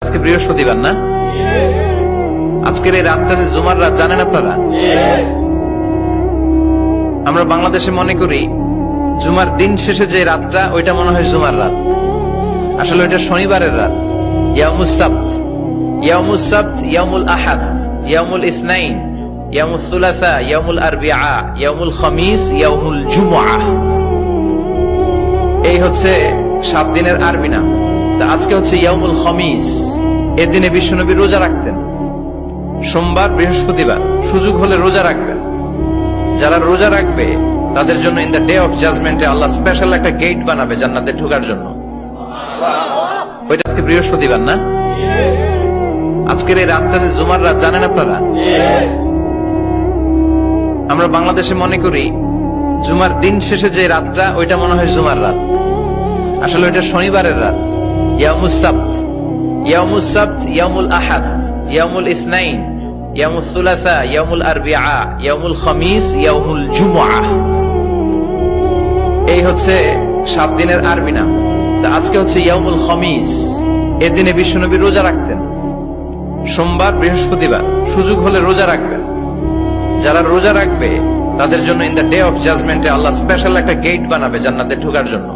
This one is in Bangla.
আজকে বৃহস্পতিবার না? আজকের এই রাতটা যে জুমার রাত জানেন আপনারা? আমরা বাংলাদেশে মনে করি জুমার দিন শেষে যে রাতটা ওইটা মনে হয় জুমার রাত, আসলে ওইটা শনিবারের রাত। ইয়াউমুস সাবত, ইয়াউমুস সাবত, ইয়াউমুল আহাদ, ইয়াউমুল ইসনাইন, ইয়াউমুল সুলাসা, ইয়াউমুল আরবিআ, ইয়াউমুল খামিস, ইয়াউমুল জুমআ। এই হচ্ছে 7 দিনের আরবি নাম। আজকে হচ্ছে ইয়াউমুল খামিস। এই দিনে বিশ্বনবী রোজা রাখতেন। সোমবার, বৃহস্পতিবার সুযোগ হলে রোজা রাখবেন। যারা রোজা রাখবে তাদের জন্য ইন দ্য ডে অফ জাজমেন্টে আল্লাহ স্পেশাল একটা গেট বানাবে জান্নাতে ঢোকার জন্য। ওইটা আজকে বৃহস্পতিবার না? আজকের এই রাতটা যে জুমার রাত জানেন আপনারা? আমরা বাংলাদেশে মনে করি জুমার দিন শেষে যে রাতটা ওইটা মনে হয় জুমার রাত, আসলে ওইটা শনিবারের রাত। ইয়াউমুস সাবত, ইয়াউমুস সাবত, ইয়াউমুল আহাদ, ইয়াউমুল ইসনাইন, ইয়াউমুল সুলাসা, ইয়াউমুল আরবিআ, ইয়াউমুল খামিস, ইয়াউমুল জুমআ। এই হচ্ছে 7 দিনের আরবি নাম। আজকে হচ্ছে ইয়াউমুল খামিস। এই দিনে বিশ্বনবী রোজা রাখতেন। সোমবার, বৃহস্পতিবার সুযোগ হলে রোজা রাখবেন। যারা রোজা রাখবে তাদের জন্য ইন দ্য ডে অফ জাজমেন্টে আল্লাহ স্পেশাল একটা গেট বানাবে জান্নাতে ঢোকার জন্য।